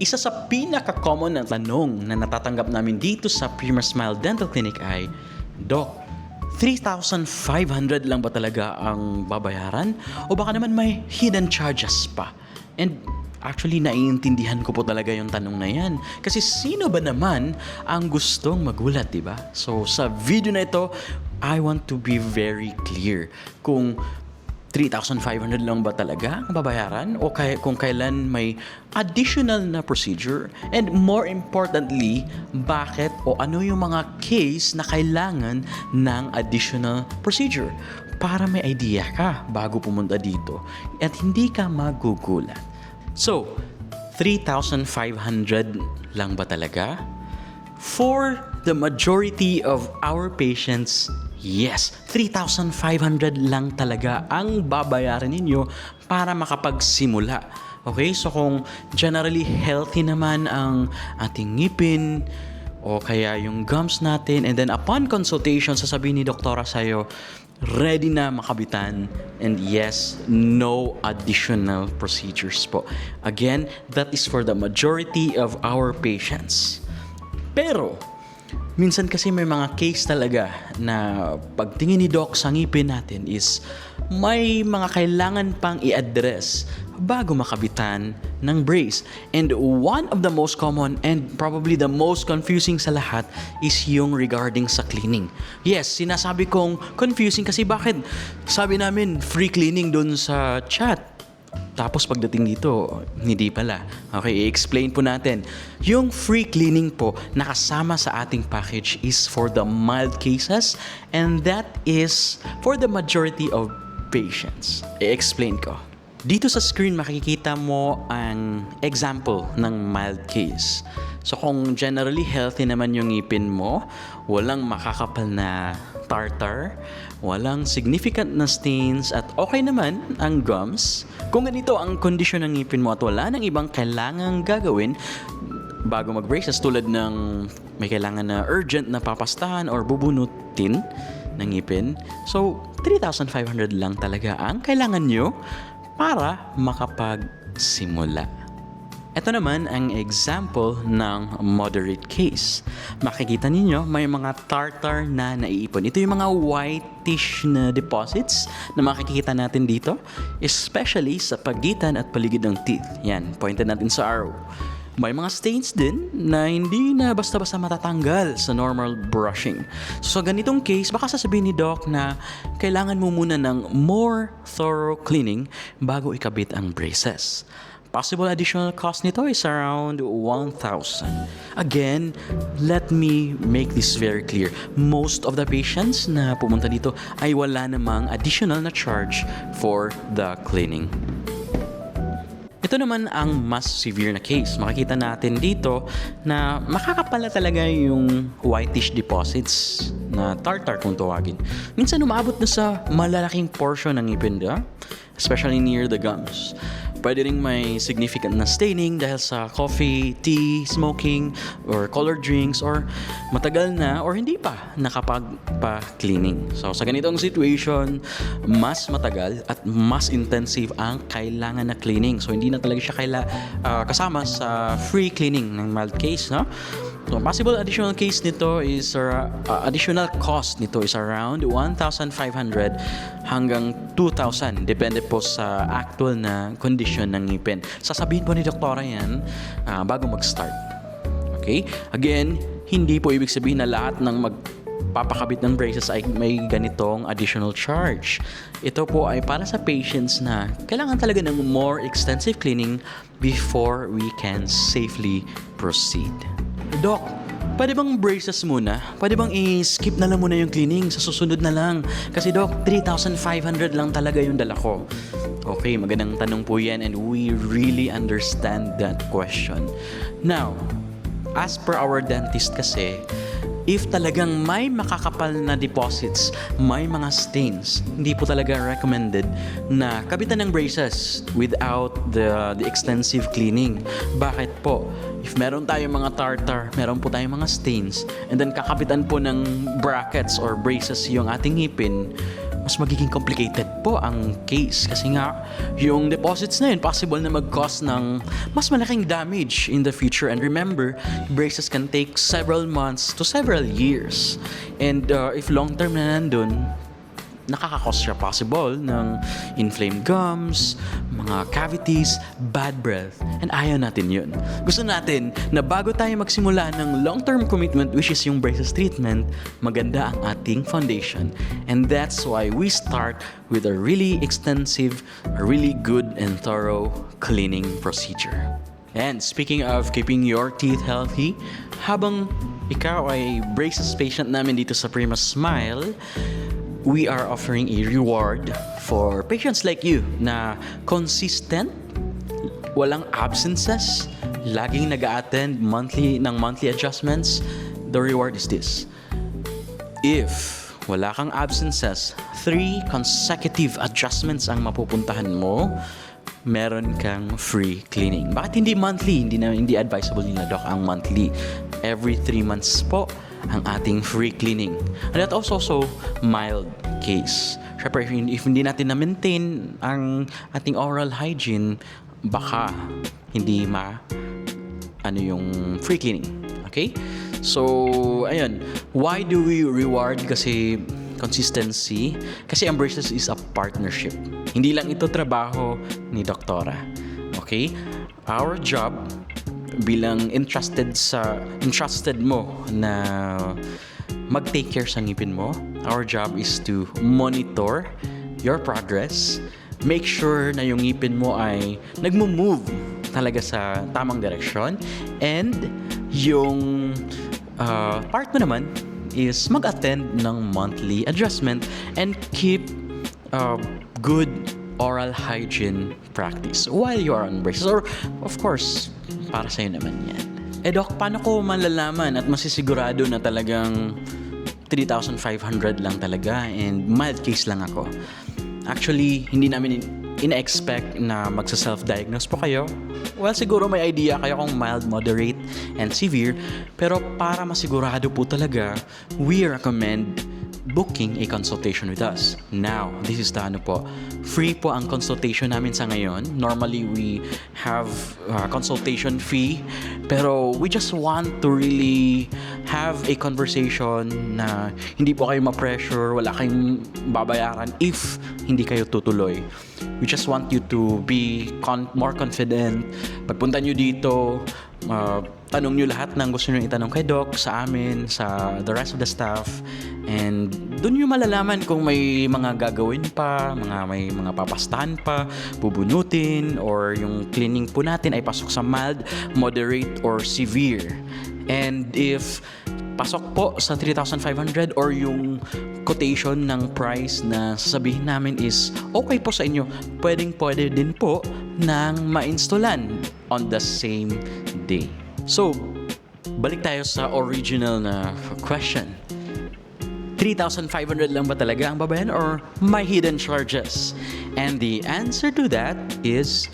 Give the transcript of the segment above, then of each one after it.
Isa sa pinaka-common na tanong na natatanggap namin dito sa Premier Smile Dental Clinic ay, Doc, 3,500 lang ba talaga ang babayaran? O baka naman may hidden charges pa? And actually, naiintindihan ko po talaga yung tanong na yan. Kasi sino ba naman ang gustong magulat, diba? So, sa video na ito, I want to be very clear kung 3,500 lang ba talaga ang babayaran o kung kailan may additional na procedure, and more importantly, bakit o ano yung mga case na kailangan ng additional procedure para may idea ka bago pumunta dito at hindi ka magugulat. So, 3,500 lang ba talaga? For the majority of our patients, yes, 3,500 lang talaga ang babayaran ninyo para makapagsimula. Okay? So kung generally healthy naman ang ating ngipin o kaya yung gums natin, and then upon consultation, sasabihin ni doktora sa'yo, ready na makabitan, and yes, no additional procedures po. Again, that is for the majority of our patients. Pero minsan kasi may mga case talaga na pagtingin ni Doc sa ngipin natin is may mga kailangan pang i-address bago makabitan ng brace. And one of the most common and probably the most confusing sa lahat is yung regarding sa cleaning. Yes, sinasabi kong confusing kasi bakit? Sabi namin free cleaning dun sa chat. Tapos pagdating dito, hindi pala. Okay, i-explain po natin. Yung free cleaning po nakasama sa ating package is for the mild cases, and that is for the majority of patients. I-explain ko. Dito sa screen makikita mo ang example ng mild case. So kung generally healthy naman yung ngipin mo, walang makakapal na tartar, walang significant na stains, at okay naman ang gums, kung ganito ang kondisyon ng ngipin mo at wala nang ibang kailangang gagawin bago mag-braces tulad ng may kailangan na urgent na papastahan or bubunutin ng ngipin, so 3,500 lang talaga ang kailangan nyo para makapagsimula. Ito naman ang example ng moderate case. Makikita ninyo may mga tartar na naiipon. Ito yung mga whitish na deposits na makikita natin dito, especially sa pagitan at paligid ng teeth. Yan, pointed natin sa arrow. May mga stains din na hindi na basta-basta matatanggal sa normal brushing. So sa ganitong case, baka sasabihin ni Doc na kailangan mo muna ng more thorough cleaning bago ikabit ang braces. Possible additional cost nito is around 1,000. Again, let me make this very clear. Most of the patients na pumunta dito ay wala namang additional na charge for the cleaning. Ito naman ang mas severe na case. Makikita natin dito na makakapala talaga yung whitish deposits na tartar kung tawagin. Minsan umabot na sa malalaking portion ng ngipin, especially near the gums. Pwede rin may significant na staining dahil sa coffee, tea, smoking, or colored drinks, or matagal na or hindi pa nakapagpa-cleaning. So sa ganitong situation, mas matagal at mas intensive ang kailangan na cleaning. So hindi na talaga siya kasama sa free cleaning ng mild case, no? So possible additional case nito is additional cost nito is around 1,500 hanggang 2,000, depende po sa actual na condition ng ngipin. Sasabihin po ni doktora yan bago mag-start. Okay? Again, hindi po ibig sabihin na lahat ng magpapakabit ng braces ay may ganitong additional charge. Ito po ay para sa patients na kailangan talaga ng more extensive cleaning before we can safely proceed. Doc, pwede bang braces muna? Pwede bang i-skip na lang muna yung cleaning sa susunod na lang? Kasi Doc, 3,500 lang talaga yung dala ko. Okay, magandang tanong po yan, and we really understand that question. Now, as per our dentist kasi, if talagang may makakapal na deposits, may mga stains, hindi po talaga recommended na kabitan ng braces without the extensive cleaning. Bakit po? If meron tayong mga tartar, meron po tayong mga stains, and then kakabitan po ng brackets or braces yung ating ngipin, mas magiging complicated po ang case kasi nga yung deposits na yun possible na mag-cause ng mas malaking damage in the future. And remember, braces can take several months to several years. And if long-term na nandun, nakakakos siya possible ng inflamed gums, mga cavities, bad breath, and ayaw natin yun. Gusto natin na bago tayo magsimula ng long-term commitment, which is yung braces treatment, maganda ang ating foundation. And that's why we start with a really extensive, a really good and thorough cleaning procedure. And speaking of keeping your teeth healthy, habang ikaw ay braces patient namin dito sa Prima Smile, we are offering a reward for patients like you na consistent, walang absences, laging nag-a-attend monthly adjustments. The reward is this. If wala kang absences, 3 consecutive adjustments ang mapupuntahan mo, meron kang free cleaning. Bakit hindi monthly? Hindi advisable nila doc ang monthly. Every 3 months po ang ating free cleaning. And that also mild case. Siyempre, if hindi natin na-maintain ang ating oral hygiene, baka hindi yung free cleaning. Okay? So, ayun. Why do we reward? Kasi consistency. Kasi ang braces is a partnership. Hindi lang ito trabaho ni doktora. Okay? Our job bilang entrusted mo na mag-take care sa ngipin mo, our job is to monitor your progress, make sure na yung ngipin mo ay nagmo-move talaga sa tamang direksyon, and yung part mo naman is mag-attend ng monthly adjustment and keep good oral hygiene practice while you are on braces. Or, of course, para sa'yo naman yan. Doc, paano ko malalaman at masisigurado na talagang 3,500 lang talaga and mild case lang ako? Actually, hindi namin ina-expect na magsa-self-diagnose po kayo. Well, siguro may idea kayo kung mild, moderate, and severe. Pero para masigurado po talaga, we recommend booking a consultation with us. Now, this is the free po ang consultation namin sa ngayon. Normally, we have a consultation fee, pero we just want to really have a conversation na hindi po kayo ma-pressure, wala kayong babayaran if hindi kayo tutuloy. We just want you to be more confident. Pagpunta nyo dito, tanong nyo lahat ng gusto nyo itanong kay Doc, sa amin, sa the rest of the staff, and doon nyo malalaman kung may mga gagawin pa, may mga papastahan pa, bubunutin, or yung cleaning po natin ay pasok sa mild, moderate, or severe. And if pasok po sa 3,500 or yung quotation ng price na sasabihin namin is okay po sa inyo, pwede din po nang ma-installan on the same day. So, balik tayo sa original na question. 3,500 lang ba talaga ang babayan or may hidden charges? And the answer to that is,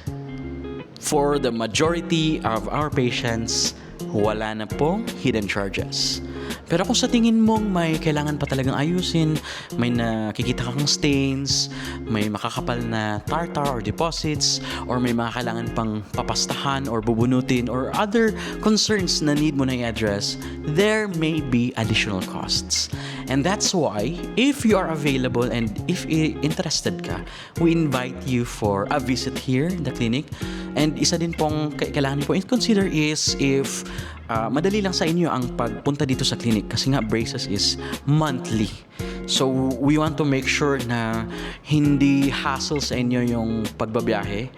for the majority of our patients, wala na pong hidden charges. Pero kung sa tingin mong may kailangan pa talagang ayusin, may nakikita kang stains, may makakapal na tartar or deposits, or may mga kailangan pang papastahan or bubunutin, or other concerns na need mo na i-address, there may be additional costs. And that's why, if you are available and if interested ka, we invite you for a visit here in the clinic. And isa din pong kailangan po i-consider is if madali lang sa inyo ang pagpunta dito sa clinic kasi nga braces is monthly. So, we want to make sure na hindi hassle sa inyo yung pagbabiyahe.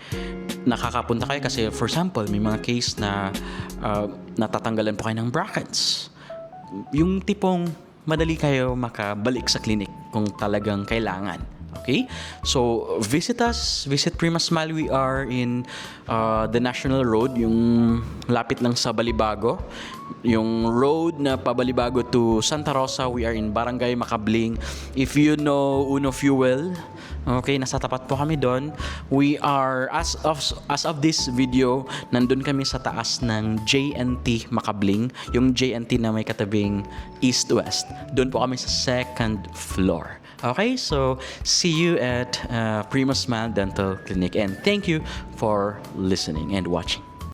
Nakakapunta kayo kasi, for example, may mga case na natatanggalan po kayo ng brackets. Yung tipong madali kayo makabalik sa clinic kung talagang kailangan. Okay? So, visit us. Visit Prima Smile. We are in the National Road, yung lapit lang sa Balibago. Yung road na pabalibago to Santa Rosa, we are in Barangay Macabling. If you know Uno Fuel, okay, nasa tapat po kami doon. We are, as of this video, nandun kami sa taas ng JNT Macabling. Yung JNT na may katabing east-west. Doon po kami sa second floor. Okay, so see you at Primo Smile Dental Clinic, and thank you for listening and watching.